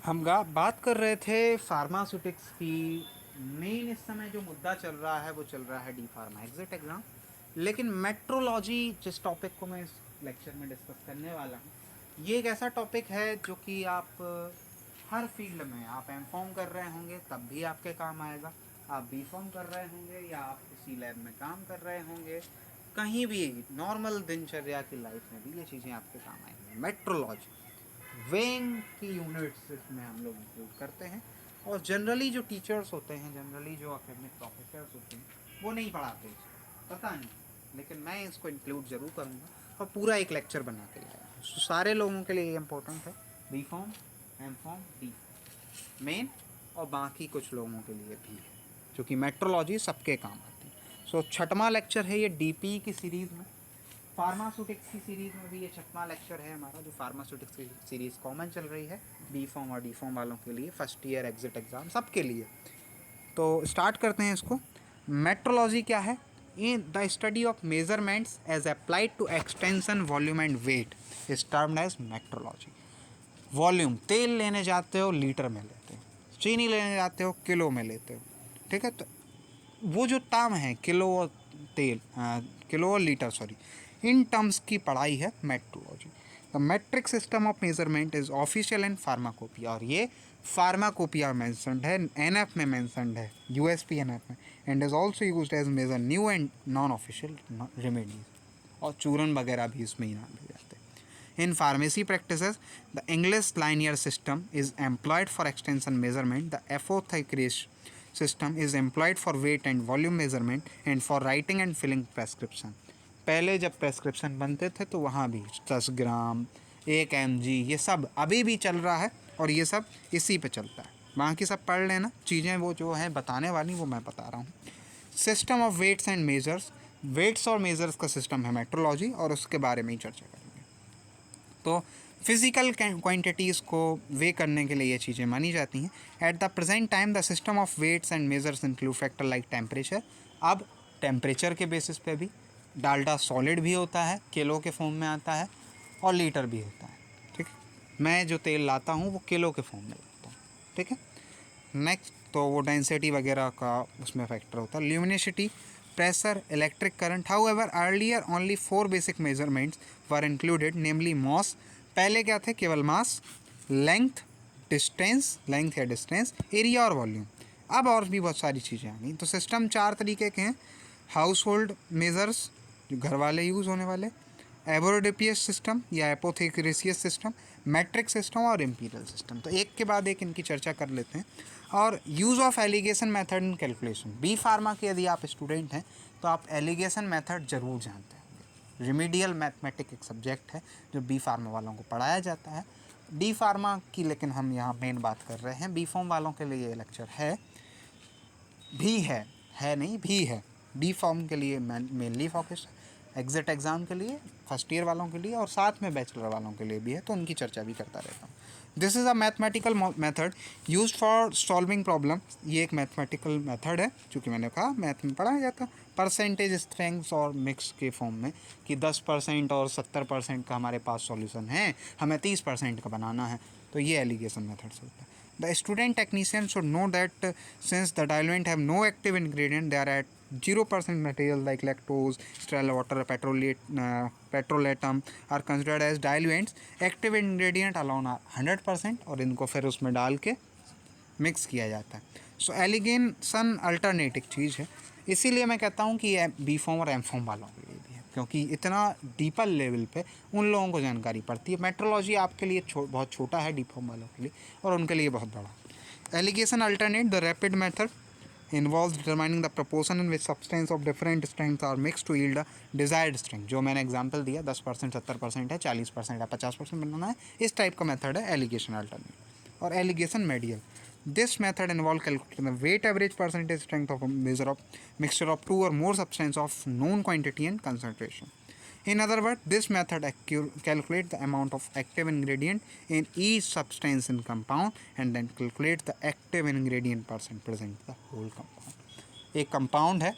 बात कर रहे थे फार्मास्यूटिक्स की। मेन इस समय जो मुद्दा चल रहा है वो चल रहा है डी फार्मा एग्जिट एग्ज़ाम। लेकिन मेट्रोलॉजी जिस टॉपिक को मैं इस लेक्चर में डिस्कस करने वाला हूँ, ये एक ऐसा टॉपिक है जो कि आप हर फील्ड में आप एम फॉर्म कर रहे होंगे तब भी आपके काम आएगा, आप बी फॉर्म कर रहे होंगे या आप किसी लैब में काम कर रहे होंगे, कहीं भी नॉर्मल दिनचर्या की लाइफ में भी ये चीज़ें आपके काम आएंगी। मेट्रोलॉजी वेइंग की यूनिट्स इसमें हम लोग इंक्लूड करते हैं। और जनरली जो टीचर्स होते हैं, जनरली जो एकेडमिक प्रोफेसर्स होते हैं, वो नहीं पढ़ाते इसको, पता नहीं, लेकिन मैं इसको इंक्लूड ज़रूर करूँगा और पूरा एक लेक्चर बना के लाया हूँ। सारे लोगों के लिए इम्पोर्टेंट है, B form, M form, D मेन, और बाकी कुछ लोगों के लिए भी है, क्योंकि मेट्रोलॉजी सबके काम आती है। सो छठवां लेक्चर है ये डीपी की सीरीज़ में। फार्मास्यूटिक्स की सीरीज़ में भी ये छठवां लेक्चर है हमारा, जो फार्मास्यूटिक्स की सीरीज़ कॉमन चल रही है बी फॉर्म और डी फॉर्म वालों के लिए, फर्स्ट ईयर एग्जिट एग्ज़ाम सबके लिए। तो स्टार्ट करते हैं इसको। मेट्रोलॉजी क्या है? In the study of measurements as applied to extension, volume and weight is termed as metrology. Volume, तेल लेने जाते हो लीटर में लेते हो, चीनी लेने जाते हो किलो में लेते हो, ठीक है? तो वो जो टर्म है किलो और तेल, किलो और लीटर, सॉरी, इन टर्म्स की पढ़ाई है metrology. The metric system of measurement is official in pharmacopoeia, और ये फार्माकोपिया मैंसनड है, एनएफ में मैंसनड है, यूएसपी एनएफ में, and is also use as measure new and non official remedies, और चूरन वगैरह भी इसमें ही नाम ले जाते हैं। In pharmacy practices, the English linear system is employed for extension measurement. The apothecary system is employed for weight and volume measurement and for writing and filling prescription. पहले जब प्रेस्क्रिप्शन बनते थे तो वहाँ भी 10 ग्राम, 1 mg, ये सब अभी भी चल रहा है और ये सब इसी पे चलता है। बाकी सब पढ़ लेना, चीज़ें वो जो हैं बताने वाली वो मैं बता रहा हूँ। System of weights and measures, weights और मेजर्स का सिस्टम है मेट्रोलॉजी, और उसके बारे में ही चर्चा करेंगे। तो फिजिकल क्वांटिटीज़ को वे करने के लिए ये चीज़ें मानी जाती हैं। At the present time the system of weights and measures include factor like temperature. अब टेम्परेचर के बेसिस पे भी डाल्डा सॉलिड भी होता है, किलो के फॉर्म में आता है, और लीटर भी होता है, ठीक है? मैं जो तेल लाता हूँ वो किलो के फॉर्म में लाता हूँ, ठीक है? नेक्स्ट, तो वो डेंसिटी वगैरह का उसमें फैक्टर होता है। Luminosity, pressure, electric current. However earlier only 4 basic measurements were included, namely mass, पहले क्या थे? केवल मास, लेंथ, डिस्टेंस, लेंथ या डिस्टेंस, एरिया और वॉल्यूम। अब और भी बहुत सारी चीज़ें आ गई। तो सिस्टम 4 तरीके के हैं। हाउस होल्ड मेजर्स, जो घर वाले यूज़ होने वाले, एवोडिपियस सिस्टम या एपोथेक्रेसियस सिस्टम, मैट्रिक सिस्टम और इम्पीरियल सिस्टम। तो एक के बाद एक इनकी चर्चा कर लेते हैं। और use of alligation method in calculation, B Pharma के यदि आप स्टूडेंट हैं तो आप एलिगेशन मेथड ज़रूर जानते होंगे। रिमीडियल मैथमेटिक एक सब्जेक्ट है जो बी फार्मा वालों को पढ़ाया जाता है। डी फार्मा की लेकिन हम यहाँ मेन बात कर रहे हैं। बी फॉर्म वालों के लिए ये लेक्चर है भी है नहीं भी है। डी फॉर्म के लिए मेनली फोकस है, एग्जिट एग्ज़ाम के लिए, फर्स्ट ईयर वालों के लिए, और साथ में बैचलर वालों के लिए भी है, तो उनकी चर्चा भी करता रहता हूँ। This is a mathematical method use for solving problem. ये एक मैथमेटिकल मेथड है, चूँकि मैंने कहा मैथ में पढ़ाया जाता है। परसेंटेज स्ट्रेंथ्स और मिक्स के फॉर्म में, कि 10% और 70% का हमारे पास सॉल्यूशन है, हमें 30% का बनाना है, तो ये एलिगेशन मेथड से होता है। The student technician should know that since the diluent have no active ingredient, they are at 0% material like lactose, sterile water, petrolatum are considered as diluents. Active ingredient alone are 100%, और इनको फिर उसमें डाल के mix किया जाता है। सो allegation alternate एक चीज़ है, इसीलिए मैं कहता हूँ कि ये बी फॉर्म और एम फॉर्म वालों के लिए भी है, क्योंकि इतना डीपर लेवल पे उन लोगों को जानकारी पड़ती है। मेट्रोलॉजी आपके लिए बहुत छोटा है, डी फॉर्म वालों के लिए, और उनके लिए बहुत बड़ा। Alligation alternate, the rapid method involves determining the proportion in which substance of different strengths are mixed to yield a desired strength। जो मैंने एग्जांपल दिया 10%, 70% है, 40% है, 50% बनाना है, इस टाइप का मेथड है एलिगेशन अल्टरनेट। और alligation medial, this method involves calculating the weight average percentage strength of a measure of mixture of two or more substance of known quantity and concentration. In other words, this method calculates the amount of active ingredient in each substance in compound and then calculates the active ingredient percent present in the whole compound. एक compound है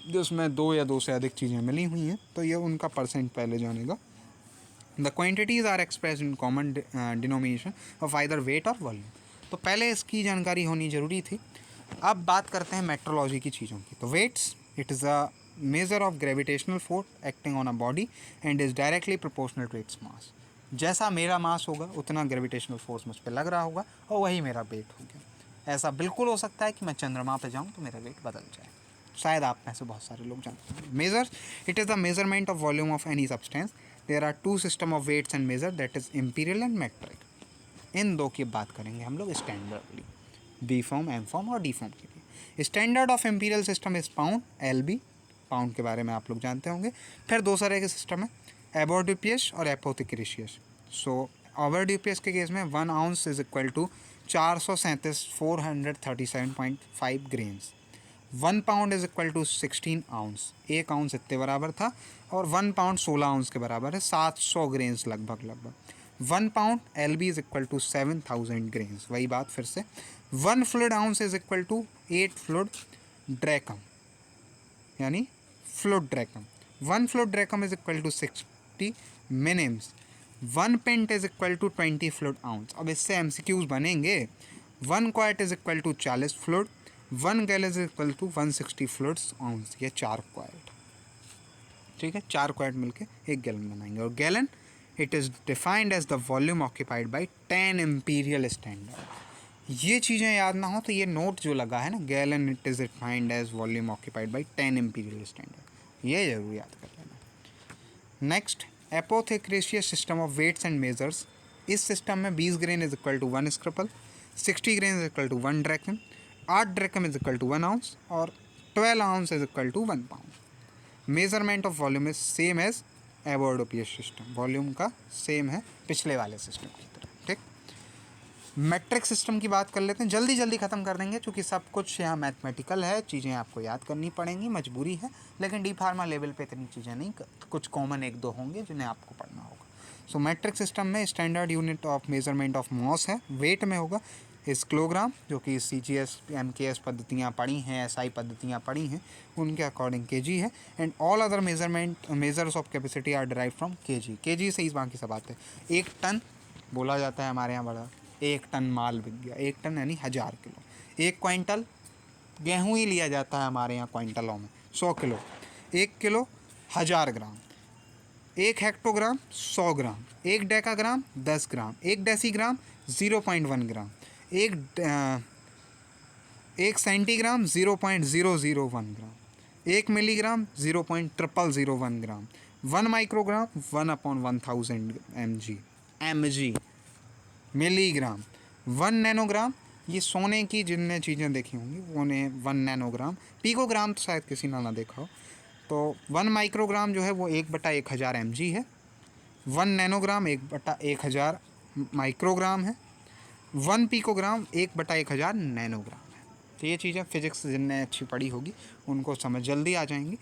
जिसमें 2 या 2 से अधिक चीज़ें मिली हुई हैं, तो ये उनका परसेंट पहले जानेगा, the quantities are expressed in common denomination of either weight और वॉल्यूम। तो पहले इसकी जानकारी होनी जरूरी थी। अब बात करते हैं मेट्रोलॉजी की चीज़ों की। तो weights, it is a measure of gravitational force acting on a body and is directly proportional to its mass. जैसा मेरा मास होगा उतना ग्रेविटेशनल फोर्स मुझ पर लग रहा होगा और वही मेरा वेट हो गया। ऐसा बिल्कुल हो सकता है कि मैं चंद्रमा पर जाऊँ तो मेरा वेट बदल जाए, शायद आप में से बहुत सारे लोग जानते हैं। Measure, it is the measurement of volume of any substance. There are two system of weights and measure, that is imperial and metric. इन दो की बात करेंगे हम लोग standardly, B form, M form और डी फॉर्म के लिए। Standard of imperial system is pound, L B, pound के बारे में आप लोग जानते होंगे। फिर दो तरह के सिस्टम है, एबोर्डिपियस और एपोथिक्रेशियस। सो एबोर्डिपियस के केस में 1 ounce is equal to 437 grains. 1 pound is equal to 16 ounce, 1 ounce इतने बराबर था, और 1 पाउंड 16 आउंस के बराबर है, 700 ग्रेन्स लगभग। 1 pound L B is equal to 7000 grains. वही बात फिर से, 1 fluid ounce is equal to 8 fluid drachm, यानी fluid drachm. 1 fluid drachm is equal to 60 minims. 1 pint is equal to 20 fluid ounce. अब इससे एमसीक्यूज बनेंगे। 1 quart is equal to 40 fluid, 1 gallon is equal to 160 fluids ounce. ये 4 quart, ठीक है, 4 quart मिलके 1 gallon बनाएंगे। और gallon, it is defined as the volume occupied by 10 imperial standard. ये चीज़ें याद ना हो तो ये नोट जो लगा है ना, gallon it is defined as volume occupied by 10 imperial standard, ये जरूर याद कर लेना। Next, apothecaries system of weights and measures. इस सिस्टम में 20 grain is equal to 1 scruple, 60 grain is equal to 1 drachm, 8 drachm is equal to 1 ounce, और 12 ounce is equal to 1 pound. Measurement of volume is same as एबोर्डिपियस system, volume का same है पिछले वाले system की तरह, ठीक। मैट्रिक सिस्टम की बात कर लेते हैं, जल्दी जल्दी ख़त्म कर देंगे क्योंकि सब कुछ यहाँ मैथमेटिकल है, चीज़ें आपको याद करनी पड़ेंगी, मजबूरी है। लेकिन डी फार्मा लेवल पे इतनी चीज़ें नहीं, कुछ कॉमन 1-2 होंगे जिन्हें आपको पढ़ना होगा। सो मैट्रिक सिस्टम में standard unit of measurement of mass है, वेट में होगा इस किलोग्राम, जो कि CGS MKS पद्धतियाँ पढ़ी हैं, SI पद्धतियाँ पढ़ी हैं, उनके अकॉर्डिंग kg है। And all other measures of capacity are derive from kg से ही बाकी सब आते हैं। 1 टन बोला जाता है हमारे यहाँ बड़ा, 1 टन माल बिक गया, 1 टन यानी 1000 किलो। 1 क्विंटल गेहूँ ही लिया जाता है हमारे यहाँ क्विंटलों में, 100 किलो। 1 किलो 1000 ग्राम, 1 हेक्टोग्राम 100 ग्राम, 1 डेकाग्राम 10 ग्राम, 1 डेसीग्राम 0.1 ग्राम, 1 सेंटीग्राम 0.001 ग्राम, 1 मिलीग्राम 0.0001 ग्राम, 1 माइक्रोग्राम 1/1000 mg मिलीग्राम, 1 नैनोग्राम, ये सोने की जिनने चीज़ें देखी होंगी वो ने 1 नैनोग्राम, पिकोग्राम तो शायद किसी ने ना देखा हो। तो 1 माइक्रोग्राम जो है वो 1/1000 mg है, 1 नैनोग्राम 1/1000 माइक्रोग्राम है, 1 पिकोग्राम 1/1000 नैनोग्राम है। तो ये चीज़ें फिजिक्स जिनने अच्छी पढ़ी होगी उनको समझ जल्दी आ जाएंगी।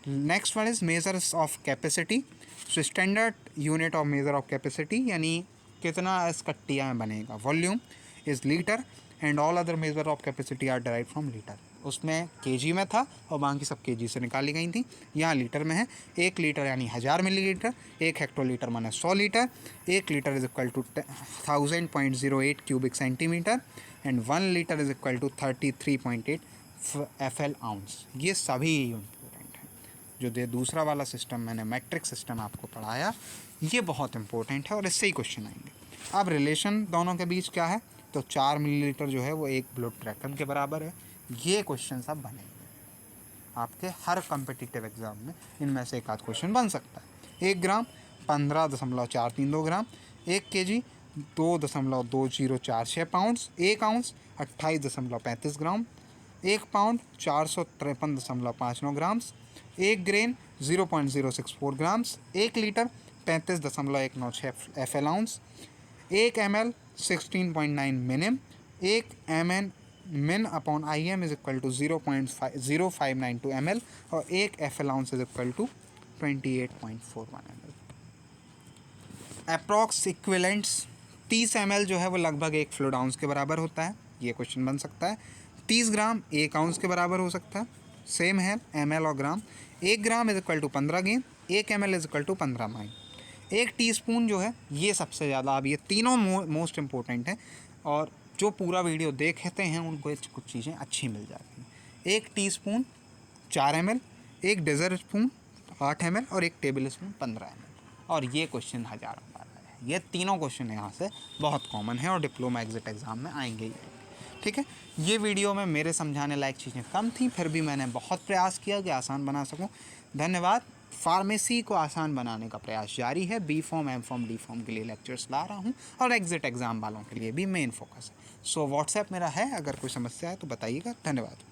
Next one is measures of capacity. So standard unit of measure of capacity यानी कितना कट्टिया में बनेगा, volume is litre and all other measure of capacity are direct from litre. उसमें केजी में था और बाकी सब केजी से निकाली गई थी, यहाँ लीटर में है। 1 लीटर यानी 1000 मिलीलीटर, 1 हेक्टोलीटर माने 100 litre, 1 litre is equal to 1000.08 cubic centimetre and 1 litre is equal to 33.8 FL ounce. ये सभी इम्पोर्टेंट हैं। जो दूसरा वाला सिस्टम मैंने मैट्रिक सिस्टम आपको पढ़ाया, ये बहुत इंपॉर्टेंट है और इससे ही क्वेश्चन आएंगे। अब रिलेशन दोनों के बीच क्या है, तो 4 मिलीलीटर जो है वो 1 ब्लड ड्रैकन के बराबर है। ये क्वेश्चन सब बनेंगे आपके हर कॉम्पिटिटिव एग्जाम में, इनमें से एक आध क्वेश्चन बन सकता है। 1 gram 15.432 gram, 1 kg 2.2046 pounds, 1 ounce 28.35 gram, 1 pound 453.59 grams, 1 grain 0.064 grams, 1 litre 35.196 FL ounce, 1 ml 16.9 minim, 1 mn min upon IM is equal to 0.0592 ml और 1 FL ounce is equal to 28.41 ml। Approx equivalents 30 ml जो है वो लगभग 1 fluid ounce के बराबर होता है, ये क्वेश्चन बन सकता है। 30 ग्राम 1 आउंस के बराबर हो सकता है, सेम है ml और gram. 1 gram is equal to 15 grain, 1 ml is equal to 15 माइन। 1 टीस्पून जो है ये सबसे ज़्यादा, अब ये तीनों मोस्ट इम्पोर्टेंट हैं और जो पूरा वीडियो देखते हैं उनको कुछ चीज़ें अच्छी मिल जाती हैं। 1 teaspoon 4 ml, 1 dessert spoon 8 ml और 1 टेबल स्पून 15 ml। और ये क्वेश्चन हज़ारों बार आया है, ये तीनों क्वेश्चन यहाँ से बहुत कॉमन है और डिप्लोमा एग्जिट एग्ज़ाम में आएंगे ही। ठीक है, ये वीडियो में मेरे समझाने लायक चीज़ें कम थी, फिर भी मैंने बहुत प्रयास किया कि आसान बना सकूं। धन्यवाद। फार्मेसी को आसान बनाने का प्रयास जारी है। B form, M form, D form के लिए लेक्चर्स ला रहा हूं और एग्जिट एग्ज़ाम वालों के लिए भी मेन फोकस है। सो व्हाट्सएप मेरा है, अगर कोई समस्या है तो बताइएगा। धन्यवाद।